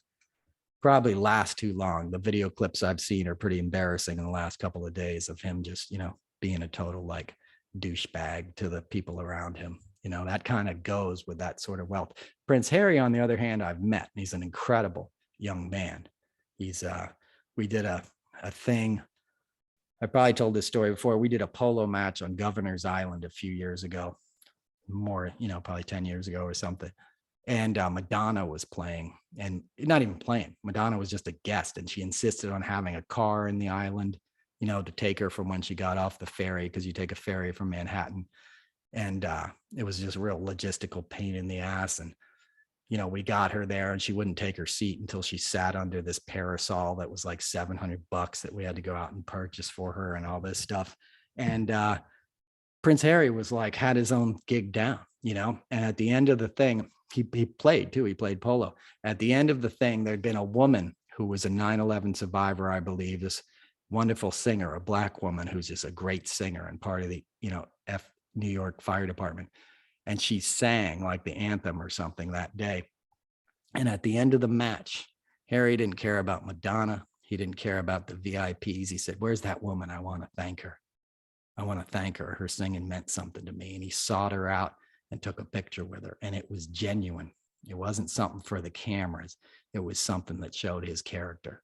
[SPEAKER 1] probably last too long. The video clips I've seen are pretty embarrassing in the last couple of days of him just, being a total like douchebag to the people around him. That kind of goes with that sort of wealth. Prince Harry, on the other hand, I've met. He's an incredible young man. He's we did a thing. I probably told this story before. We did a polo match on Governor's Island a few years ago, more, probably 10 years ago or something. And Madonna was playing, and not even playing. Madonna was just a guest, and she insisted on having a car in the island, to take her from when she got off the ferry, because you take a ferry from Manhattan. And it was just a real logistical pain in the ass. And, we got her there, and she wouldn't take her seat until she sat under this parasol that was like $700 that we had to go out and purchase for her and all this stuff. And Prince Harry was like, had his own gig down, and at the end of the thing, he played too. He played polo. At the end of the thing, there'd been a woman who was a 9/11 survivor, I believe, this wonderful singer, a Black woman who's just a great singer and part of the, New York Fire Department. And she sang like the anthem or something that day. And at the end of the match, Harry didn't care about Madonna. He didn't care about the VIPs. He said, where's that woman? I want to thank her. I want to thank her. Her singing meant something to me. And he sought her out and took a picture with her. And it was genuine. It wasn't something for the cameras. It was something that showed his character,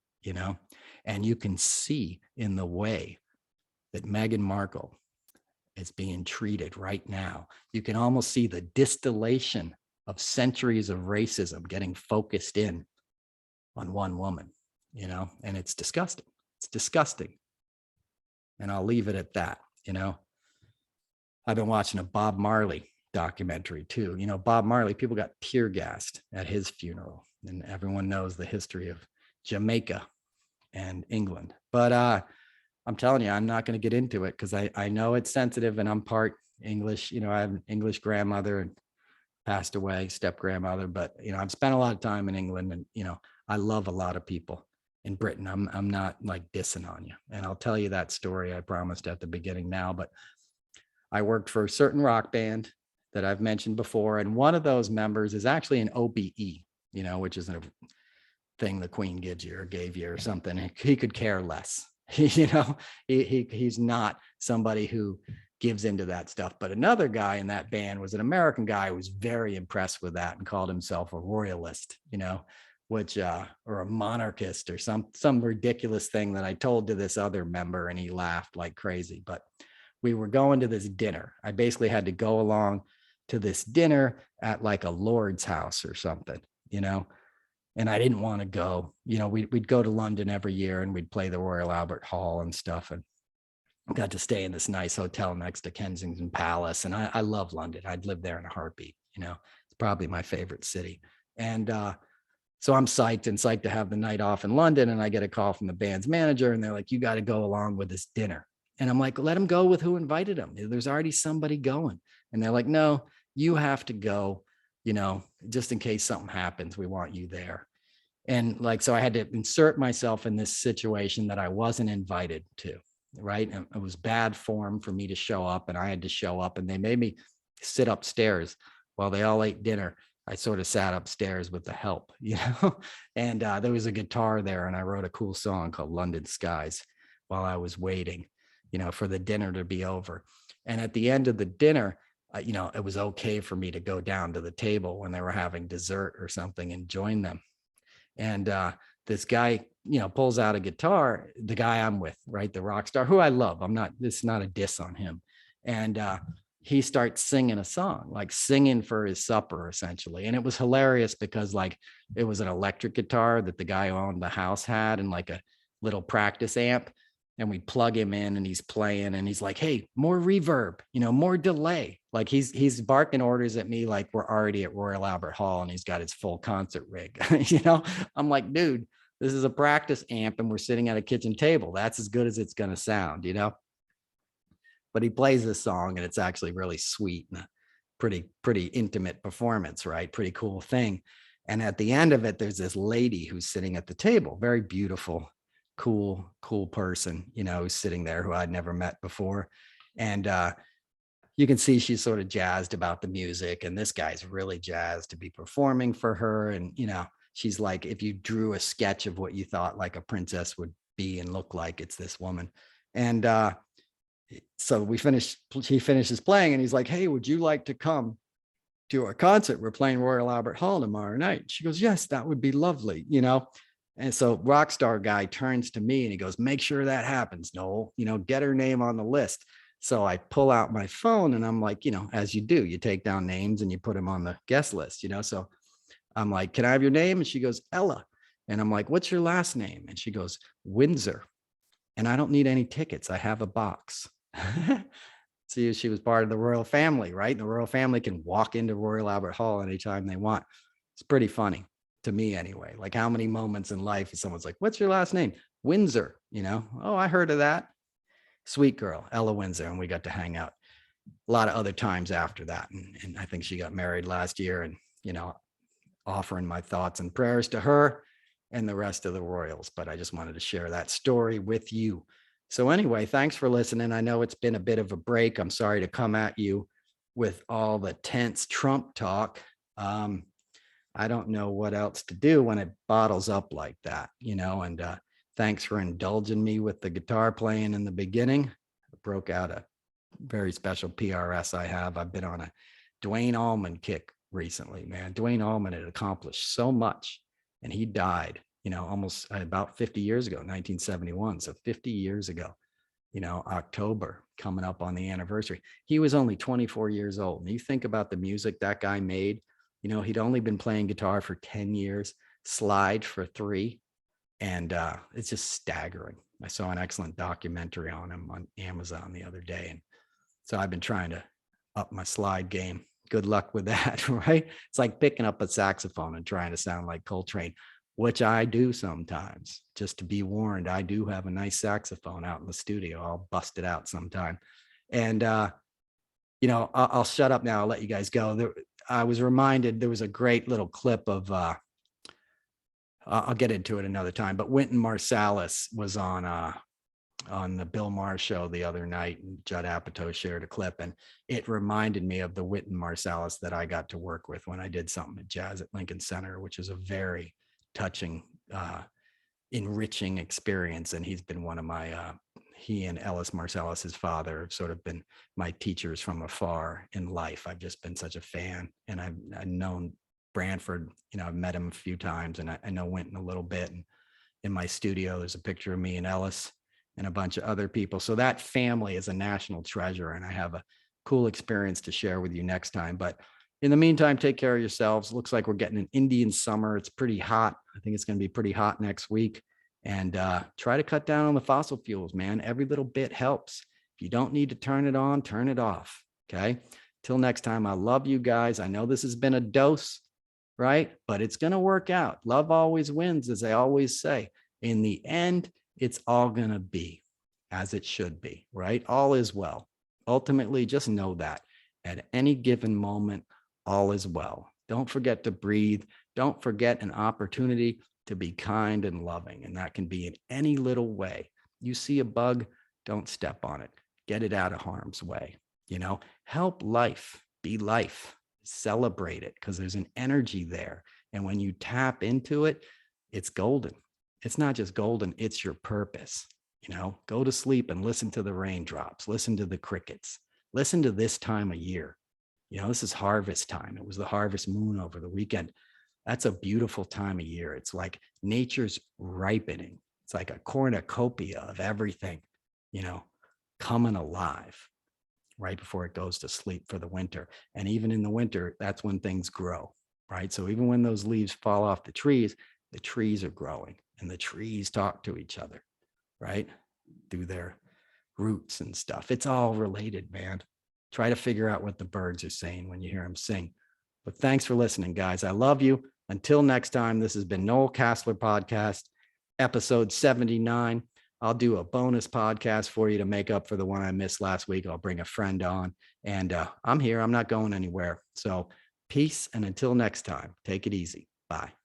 [SPEAKER 1] and you can see in the way that Meghan Markle is being treated right now, you can almost see the distillation of centuries of racism getting focused in on one woman, and it's disgusting. It's disgusting. And I'll leave it at that. I've been watching a Bob Marley documentary too. Bob Marley, people got tear gassed at his funeral, and everyone knows the history of Jamaica and England. But I'm telling you, I'm not going to get into it because I know it's sensitive, and I'm part English. I have an English grandmother and passed away, step grandmother. But I've spent a lot of time in England, and I love a lot of people in Britain. I'm not like dissing on you, and I'll tell you that story I promised at the beginning now. But I worked for a certain rock band that I've mentioned before, and one of those members is actually an OBE, which is a thing the Queen gives you or gave you or something. He could care less. He's not somebody who gives into that stuff. But another guy in that band was an American guy who was very impressed with that and called himself a royalist, which or a monarchist or some ridiculous thing that I told to this other member, and he laughed like crazy. But we were going to this dinner. I basically had to go along to this dinner at like a lord's house or something, and I didn't want to go. We'd go to London every year, and we'd play the Royal Albert Hall and stuff. And got to stay in this nice hotel next to Kensington Palace. And I love London. I'd live there in a heartbeat. It's probably my favorite city. And so I'm psyched to have the night off in London. And I get a call from the band's manager and they're like, you got to go along with this dinner. And I'm like, let him go with who invited him. There's already somebody going. And they're like, no, you have to go, just in case something happens, we want you there. And like, so I had to insert myself in this situation that I wasn't invited to, right? And it was bad form for me to show up, and I had to show up, and they made me sit upstairs while they all ate dinner. I sort of sat upstairs with the help, and there was a guitar there, and I wrote a cool song called London Skies while I was waiting, for the dinner to be over. And at the end of the dinner, it was okay for me to go down to the table when they were having dessert or something and join them. And this guy, pulls out a guitar, the guy I'm with, right? The rock star, who I love. This is not a diss on him. And he starts singing a song, like singing for his supper, essentially. And it was hilarious because it was an electric guitar that the guy who owned the house had, and like a little practice amp. And we plug him in and he's playing and he's like, hey, more reverb, more delay. Like he's barking orders at me like we're already at Royal Albert Hall and he's got his full concert rig. I'm like, dude, this is a practice amp and we're sitting at a kitchen table. That's as good as it's going to sound, But he plays this song and it's actually really sweet and a pretty intimate performance, right? Pretty cool thing. And at the end of it, there's this lady who's sitting at the table, very beautiful, cool person, who's sitting there, who I'd never met before. And you can see she's sort of jazzed about the music, and this guy's really jazzed to be performing for her. And she's like, if you drew a sketch of what you thought like a princess would be and look like, it's this woman. And so he finishes playing and he's like, hey, would you like to come to our concert? We're playing Royal Albert Hall tomorrow night. She goes, yes, that would be lovely, And so rockstar guy turns to me and he goes, make sure that happens, Noel, get her name on the list. So I pull out my phone and I'm like, as you do, you take down names and you put them on the guest list, So I'm like, can I have your name? And she goes, Ella. And I'm like, what's your last name? And she goes, Windsor. And I don't need any tickets. I have a box. See, she was part of the royal family, right? The royal family can walk into Royal Albert Hall anytime they want. It's pretty funny. To me anyway, like how many moments in life is someone's like, what's your last name? Windsor, oh, I heard of that. Sweet girl, Ella Windsor. And we got to hang out a lot of other times after that. And I think she got married last year, and, offering my thoughts and prayers to her and the rest of the royals. But I just wanted to share that story with you. So anyway, thanks for listening. I know it's been a bit of a break. I'm sorry to come at you with all the tense Trump talk. I don't know what else to do when it bottles up like that, and thanks for indulging me with the guitar playing in the beginning. I broke out a very special PRS I have. I've been on a Dwayne Allman kick recently, man. Dwayne Allman had accomplished so much, and he died, almost about 50 years ago, 1971. So 50 years ago, October, coming up on the anniversary. He was only 24 years old. And you think about the music that guy made. He'd only been playing guitar for 10 years, slide for 3. And it's just staggering. I saw an excellent documentary on him on Amazon the other day. And so I've been trying to up my slide game. Good luck with that, right? It's like picking up a saxophone and trying to sound like Coltrane, which I do sometimes. Just to be warned, I do have a nice saxophone out in the studio. I'll bust it out sometime. And, I'll shut up now. I'll let you guys go. I was reminded there was a great little clip of, I'll get into it another time, but Wynton Marsalis was on the Bill Maher show the other night, and Judd Apatow shared a clip, and it reminded me of the Wynton Marsalis that I got to work with when I did something at Jazz at Lincoln Center, which is a very touching, enriching experience. And he's been one of my, he and Ellis Marsalis, his father, have sort of been my teachers from afar in life. I've just been such a fan, and I've known Branford, I've met him a few times, and I know Wynton a little bit. And in my studio, there's a picture of me and Ellis and a bunch of other people. So that family is a national treasure, and I have a cool experience to share with you next time. But in the meantime, take care of yourselves. Looks like we're getting an Indian summer. It's pretty hot. I think it's going to be pretty hot next week. And try to cut down on the fossil fuels, man. Every little bit helps. If you don't need to turn it on, turn it off. Okay. Till next time, I love you guys. I know this has been a dose, right? But it's going to work out. Love always wins, as I always say. In the end, it's all going to be as it should be, right? All is well. Ultimately, just know that at any given moment, all is well. Don't forget to breathe. Don't forget an opportunity to be kind and loving. And that can be in any little way. You see a bug, don't step on it. Get it out of harm's way. Help life be life. Celebrate it, because there's an energy there. And when you tap into it, it's golden. It's not just golden, it's your purpose. Go to sleep and listen to the raindrops, listen to the crickets, listen to this time of year. This is harvest time. It was the harvest moon over the weekend. That's a beautiful time of year. It's like nature's ripening. It's like a cornucopia of everything, coming alive right before it goes to sleep for the winter. And even in the winter, that's when things grow, right? So even when those leaves fall off the trees are growing, and the trees talk to each other, right? Through their roots and stuff. It's all related, man. Try to figure out what the birds are saying when you hear them sing. But thanks for listening, guys. I love you. Until next time, this has been Noel Casler Podcast, episode 79. I'll do a bonus podcast for you to make up for the one I missed last week. I'll bring a friend on, and I'm here. I'm not going anywhere. So peace. And until next time, take it easy. Bye.